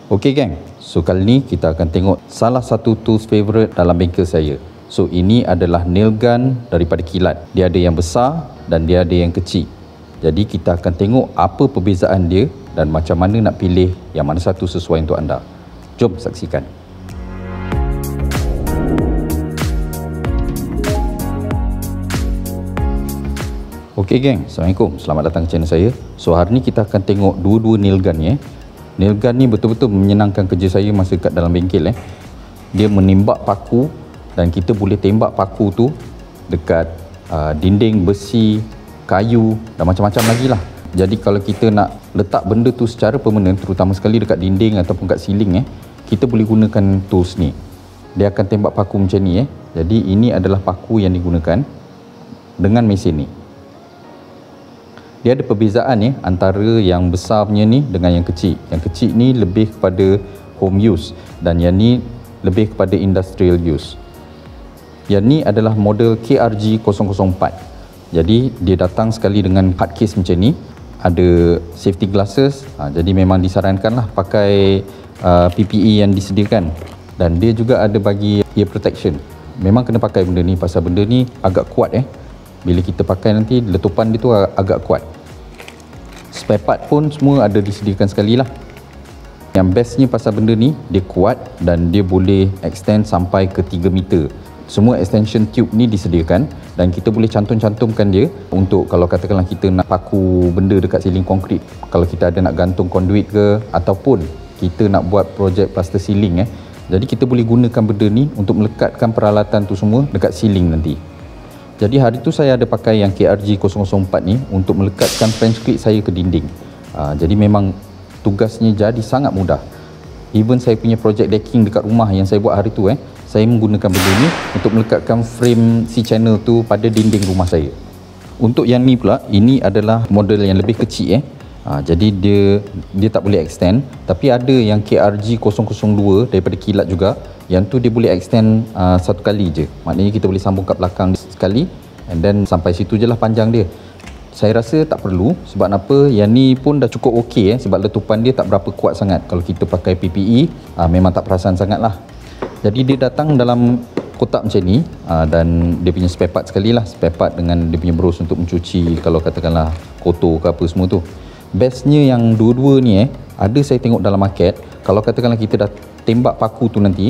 Okey geng, so kali ni kita akan tengok salah satu tools favorite dalam bengkel saya. So ini adalah nail gun daripada Kilat. Dia ada yang besar dan dia ada yang kecil. Jadi kita akan tengok apa perbezaan dia dan macam mana nak pilih yang mana satu sesuai untuk anda. Jom saksikan. Okey geng, Assalamualaikum. Selamat datang ke channel saya. So hari ni kita akan tengok dua-dua nail gun ya. Nail gun ni betul-betul menyenangkan kerja saya masa kat dalam bengkel Dia menembak paku dan kita boleh tembak paku tu dekat dinding besi, kayu dan macam-macam lagi lah. Jadi kalau kita nak letak benda tu secara permanen, terutama sekali dekat dinding ataupun kat ceiling kita boleh gunakan tools ni. Dia akan tembak paku macam ni Jadi ini adalah paku yang digunakan dengan mesin ni. Dia ada perbezaan antara yang besar punya ni dengan yang kecil. Yang kecil ni lebih kepada home use dan yang ni lebih kepada industrial use. Yang ni adalah model KRG 004. Jadi dia datang sekali dengan hard case macam ni. Ada safety glasses. Jadi memang disarankanlah pakai PPE yang disediakan. Dan dia juga ada bagi ear protection. Memang kena pakai benda ni pasal benda ni agak kuat Bila kita pakai nanti letupan dia tu agak kuat. Spare part pun semua ada disediakan sekali lah. Yang bestnya pasal benda ni dia kuat dan dia boleh extend sampai ke 3 meter. Semua extension tube ni disediakan dan kita boleh cantum-cantumkan dia untuk kalau katakanlah kita nak paku benda dekat ceiling konkrit. Kalau kita ada nak gantung conduit ke ataupun kita nak buat projek plaster ceiling Jadi kita boleh gunakan benda ni untuk melekatkan peralatan tu semua dekat ceiling nanti. Jadi hari tu saya ada pakai yang KRG 004 ni untuk melekatkan French clip saya ke dinding. Jadi memang tugasnya jadi sangat mudah. Even saya punya projek decking dekat rumah yang saya buat hari tu saya menggunakan benda ni untuk melekatkan frame C-channel tu pada dinding rumah saya. Untuk yang ni pula, ini adalah model yang lebih kecil jadi dia tak boleh extend, tapi ada yang KRG 002 daripada Kilat juga. Yang tu dia boleh extend satu kali je. Maknanya kita boleh sambung kat belakang sekali and then sampai situ je lah panjang dia. Saya rasa tak perlu sebab apa, yang ni pun dah cukup okey sebab letupan dia tak berapa kuat sangat. Kalau kita pakai PPE memang tak perasan sangat lah. Jadi dia datang dalam kotak macam ni dan dia punya spare part sekali lah. Spare part dengan dia punya bros untuk mencuci kalau katakanlah kotor ke apa semua tu. Bestnya yang dua-dua ni ada saya tengok dalam market. Kalau katakanlah kita dah tembak paku tu nanti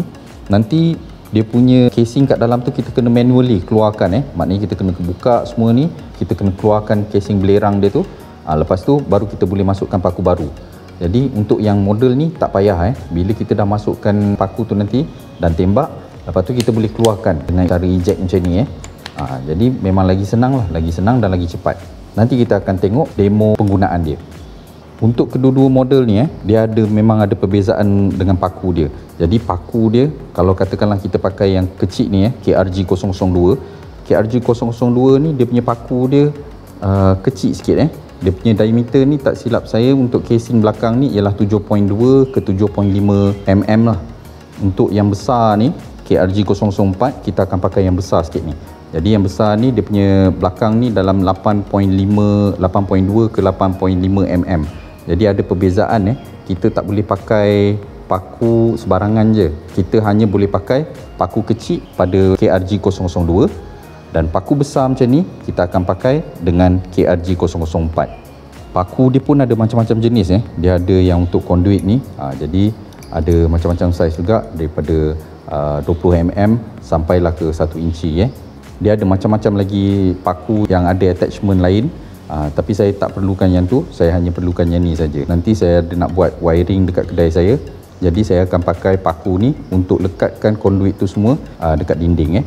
dia punya casing kat dalam tu kita kena manually keluarkan maknanya kita kena buka semua ni, kita kena keluarkan casing belerang dia tu. Lepas tu baru kita boleh masukkan paku baru. Jadi untuk yang model ni tak payah bila kita dah masukkan paku tu nanti dan tembak, lepas tu kita boleh keluarkan dengan cara eject macam ni jadi memang lagi senang dan lagi cepat. Nanti kita akan tengok demo penggunaan dia. Untuk kedua-dua model ni dia memang ada perbezaan dengan paku dia. Jadi paku dia kalau katakanlah kita pakai yang kecil ni KRG 002. KRG 002 ni dia punya paku dia kecil sikit Dia punya diameter ni tak silap saya untuk casing belakang ni ialah 7.2 ke 7.5 mm lah. Untuk yang besar ni KRG 004 kita akan pakai yang besar sikit ni. Jadi yang besar ni dia punya belakang ni dalam 8.2 ke 8.5 mm. Jadi ada perbezaan kita tak boleh pakai paku sebarangan je. Kita hanya boleh pakai paku kecil pada KRG 002 dan paku besar macam ni kita akan pakai dengan KRG 004. Paku dia pun ada macam-macam jenis Dia ada yang untuk conduit ni. Jadi ada macam-macam saiz juga daripada 20 mm sampailah ke 1 inci Dia ada macam-macam lagi paku yang ada attachment lain. Tapi saya tak perlukan yang tu, saya hanya perlukan yang ni saja. Nanti saya ada nak buat wiring dekat kedai saya. Jadi saya akan pakai paku ni untuk lekatkan conduit tu semua dekat dinding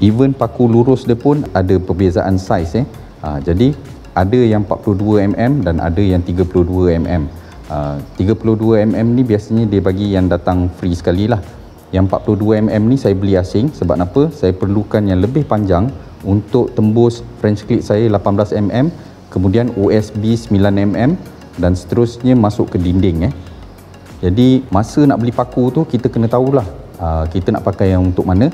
Even paku lurus dia pun ada perbezaan saiz Jadi ada yang 42 mm dan ada yang 32 mm. 32 mm ni biasanya dia bagi yang datang free sekali lah. Yang 42 mm ni saya beli asing sebab apa? Saya perlukan yang lebih panjang untuk tembus French clip saya 18 mm, kemudian OSB 9 mm dan seterusnya masuk ke dinding Jadi masa nak beli paku tu kita kena tahulah kita nak pakai yang untuk mana.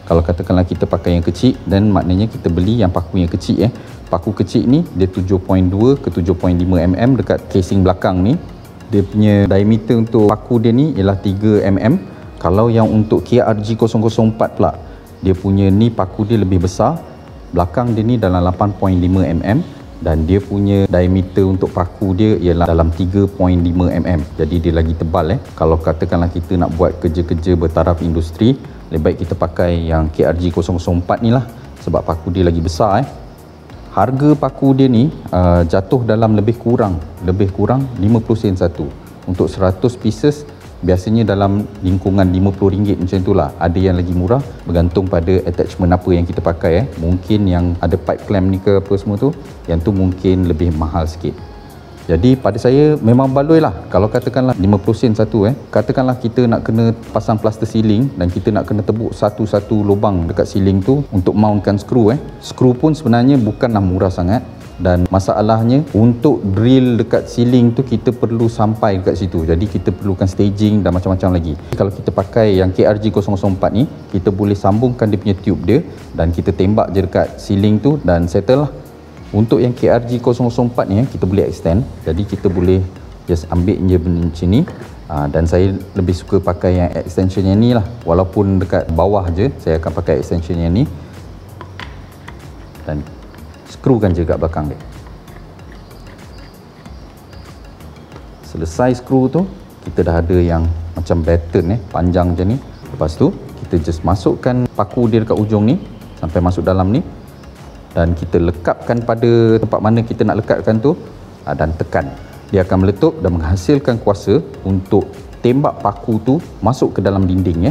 Kalau katakanlah kita pakai yang kecil dan maknanya kita beli yang paku yang kecil Paku kecil ni dia 7.2 ke 7.5 mm dekat casing belakang ni. Dia punya diameter untuk paku dia ni ialah 3 mm. Kalau yang untuk KRG 004 pula, dia punya ni paku dia lebih besar. Belakang dia ni dalam 8.5 mm dan dia punya diameter untuk paku dia ialah dalam 3.5 mm. Jadi dia lagi tebal. Kalau katakanlah kita nak buat kerja-kerja bertaraf industri, lebih baik kita pakai yang KRG 004 ni lah, sebab paku dia lagi besar. Harga paku dia ni jatuh dalam lebih kurang 50 sen satu. Untuk 100 pieces biasanya dalam lingkungan RM50 macam itulah. Ada yang lagi murah bergantung pada attachment apa yang kita pakai. Mungkin yang ada pipe clamp ni ke apa semua tu, yang tu mungkin lebih mahal sikit. Jadi pada saya memang baloi lah. Kalau katakanlah 50 sen satu, katakanlah kita nak kena pasang plaster ceiling dan kita nak kena tebuk satu-satu lubang dekat ceiling tu untuk mountkan skru. Skru pun sebenarnya bukanlah murah sangat. Dan masalahnya untuk drill dekat ceiling tu kita perlu sampai dekat situ. Jadi kita perlukan staging dan macam-macam lagi. Kalau kita pakai yang KRG 004 ni, kita boleh sambungkan dia punya tube dia dan kita tembak je dekat ceiling tu dan settle lah. Untuk yang KRG 004 ni kita boleh extend. Jadi kita boleh just ambil je benda macam ni. Dan saya lebih suka pakai yang extension yang ni lah. Walaupun dekat bawah je saya akan pakai extension yang ni. Dan skrukan je kat belakang dia. Selesai skru tu, kita dah ada yang macam batten panjang macam ni. Lepas tu kita just masukkan paku dia dekat ujung ni sampai masuk dalam ni dan kita lekapkan pada tempat mana kita nak lekatkan tu dan tekan. Dia akan meletup dan menghasilkan kuasa untuk tembak paku tu masuk ke dalam dinding.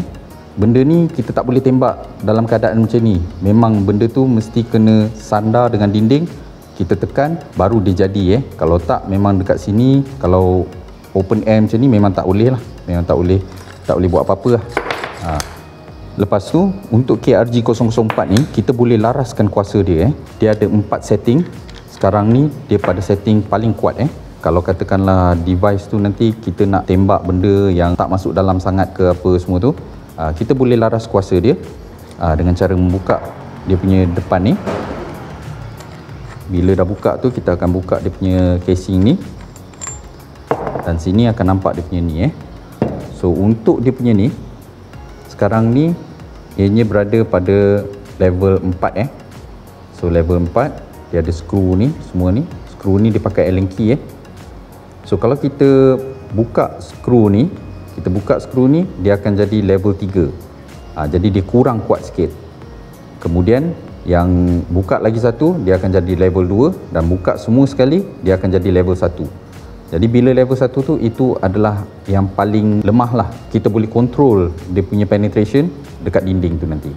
Benda ni kita tak boleh tembak dalam keadaan macam ni. Memang benda tu mesti kena sandar dengan dinding. Kita tekan baru dia jadi. Kalau tak, memang dekat sini kalau open air macam ni memang tak boleh lah. Memang tak boleh buat apa-apa lah. Lepas tu untuk KRG 004 ni kita boleh laraskan kuasa dia. Dia ada 4 setting. Sekarang ni dia pada setting paling kuat. Kalau katakanlah device tu nanti kita nak tembak benda yang tak masuk dalam sangat ke apa semua tu, kita boleh laras kuasa dia dengan cara membuka dia punya depan ni. Bila dah buka tu, kita akan buka dia punya casing ni dan sini akan nampak dia punya ni. So untuk dia punya ni sekarang ni ianya berada pada level 4. So level 4 dia ada skru ni, semua ni skru ni dia pakai Allen key. So kalau kita buka skru ni, dia akan jadi level 3. Jadi dia kurang kuat sikit. Kemudian yang buka lagi satu, dia akan jadi level 2 dan buka semua sekali, dia akan jadi level 1. Jadi bila level 1 tu, itu adalah yang paling lemah lah. Kita boleh control dia punya penetration dekat dinding tu nanti.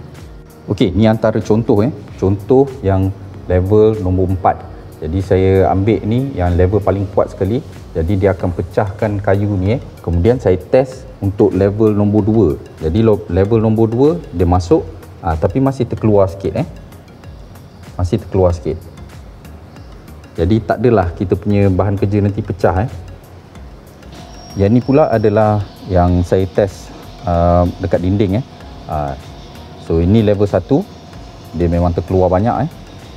Okey, ni antara contoh contoh yang level nombor 4. Jadi saya ambil ni yang level paling kuat sekali. Jadi dia akan pecahkan kayu ni. Kemudian saya test untuk level nombor 2. Jadi level nombor 2 dia masuk, tapi masih terkeluar sikit. Masih terkeluar sikit. Jadi tak adalah kita punya bahan kerja nanti pecah. Yang ni pula adalah yang saya test dekat dinding. So ini level 1. Dia memang terkeluar banyak.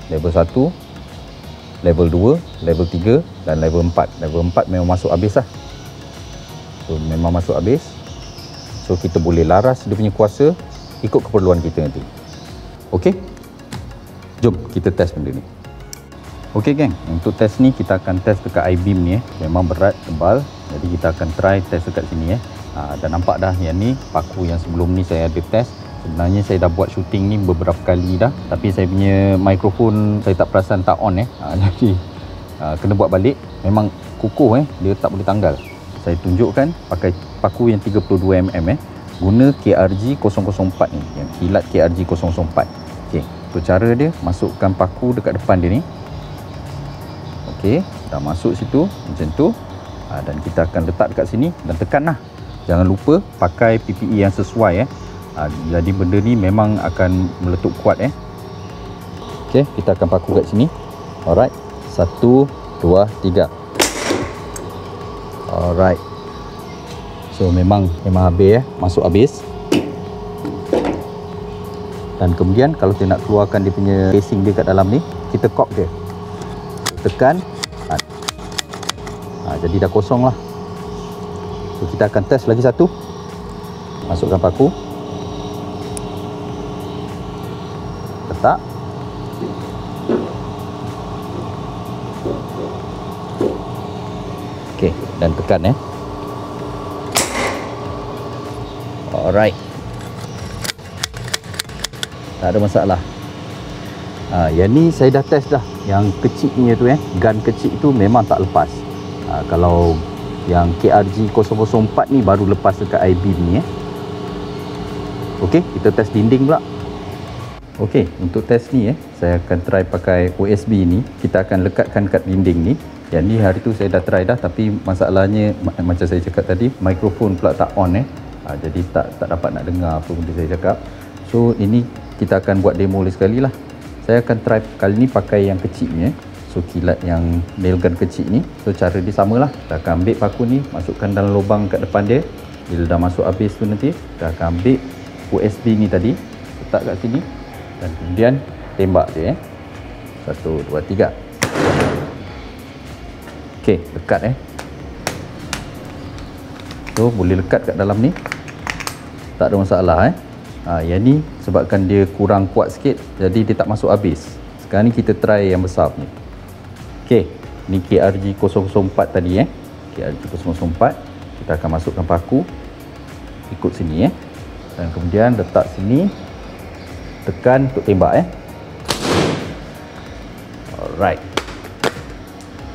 Level 1, level 2, level 3 dan level 4. Level 4 memang masuk habis lah. So memang masuk habis. So kita boleh laras dia punya kuasa ikut keperluan kita nanti. Okey, jom kita test benda ni. Okey geng, untuk test ni kita akan test dekat I-beam ni. Memang berat, tebal. Jadi kita akan try test dekat sini. Dan nampak dah yang ni paku yang sebelum ni saya ada test. Sebenarnya saya dah buat shooting ni beberapa kali dah, tapi saya punya mikrofon saya tak perasan tak on. Jadi kena buat balik. Memang kukuh, dia tak boleh tanggal. Saya tunjukkan pakai paku yang 32mm. Guna KRG 004 ni, yang kilat KRG 004. Okey, tu cara dia masukkan paku dekat depan dia ni. Okey, dah masuk situ macam tu. Dan kita akan letak dekat sini dan tekan lah. Jangan lupa pakai PPE yang sesuai. Jadi benda ni memang akan meletup kuat. Okey, kita akan paku kat sini. Alright, 1, 2, 3. Alright. So memang habis masuk habis. Dan kemudian kalau kita nak keluarkan dia punya casing dia kat dalam ni, kita kop dia. Tekan. Jadi dah kosong lah. So kita akan test lagi satu. Masukkan paku. Letak. Okey, dan tekan Alright. Tak ada masalah. Yang ni saya dah test dah. Yang kecil punya tu gun kecil tu memang tak lepas. Kalau yang KRG 004 ni baru lepas dekat I-beam ni Okey, kita test dinding pula. Okey, untuk test ni saya akan try pakai USB ni. Kita akan lekatkan kat dinding ni. Yang ni hari tu saya dah try dah, tapi masalahnya macam saya cakap tadi, mikrofon pula tak on jadi tak dapat nak dengar apa benda saya cakap. So ini kita akan buat demo lagi sekali lah. Saya akan try kali ni pakai yang kecil ni So kilat yang nail gun kecil ni. So cara dia samalah. Kita akan ambil paku ni, masukkan dalam lubang kat depan dia. Bila dah masuk habis tu nanti, kita akan ambil USB ni tadi, letak kat sini dan kemudian tembak je 1, 2, 3. Okey, lekat So boleh lekat kat dalam ni. Tak ada masalah yang ni sebabkan dia kurang kuat sikit, jadi dia tak masuk habis. Sekarang ni kita try yang besar ni. Okey, ni KRG 004 tadi KRG 004. Kita akan masukkan paku ikut sini dan kemudian letak sini, tekan untuk tembak Alright.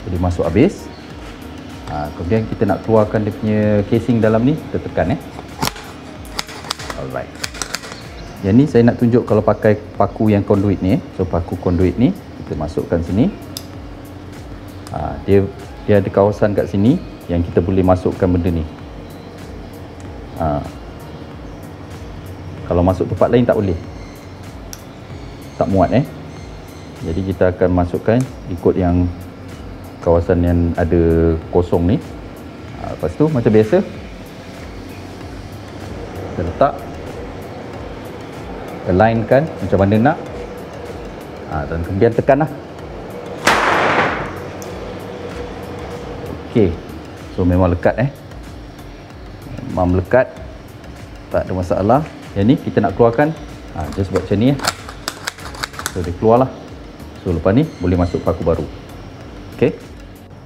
Jadi masuk habis. Kemudian kita nak keluarkan dia punya casing dalam ni, kita tekan Alright. Yang ni saya nak tunjuk kalau pakai paku yang conduit ni. So paku conduit ni kita masukkan sini. Dia ada kawasan kat sini yang kita boleh masukkan benda ni. Kalau masuk tempat lain tak boleh, tak muat Jadi kita akan masukkan ikut yang kawasan yang ada kosong ni. Lepas tu macam biasa kita letak, alignkan macam mana nak, dan kemudian tekan lah. Okey, so memang lekat memang melekat, tak ada masalah. Yang ni kita nak keluarkan, just buat macam ni so dia keluar lah. So lepas ni boleh masuk paku baru.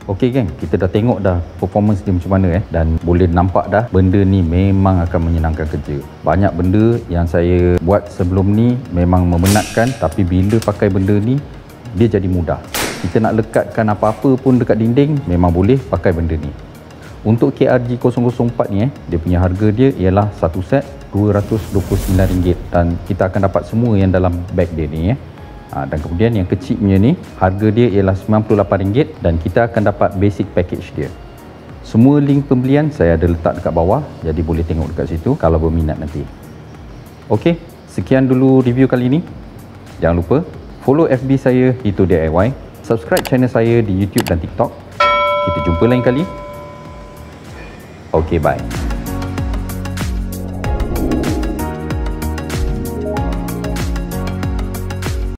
Okey geng, kita dah tengok dah performance dia macam mana dan boleh nampak dah benda ni memang akan menyenangkan kerja. Banyak benda yang saya buat sebelum ni memang memenatkan, tapi bila pakai benda ni dia jadi mudah. Kita nak lekatkan apa-apa pun dekat dinding memang boleh pakai benda ni. Untuk KRG 004 ni dia punya harga dia ialah satu set RM229 dan kita akan dapat semua yang dalam beg dia ni dan kemudian yang kecil punya ni harga dia ialah RM98 dan kita akan dapat basic package dia. Semua link pembelian saya ada letak dekat bawah, jadi boleh tengok dekat situ kalau berminat nanti. Okey, sekian dulu review kali ni. Jangan lupa follow FB saya Hito DIY, subscribe channel saya di YouTube dan TikTok. Kita jumpa lain kali. Okey, bye.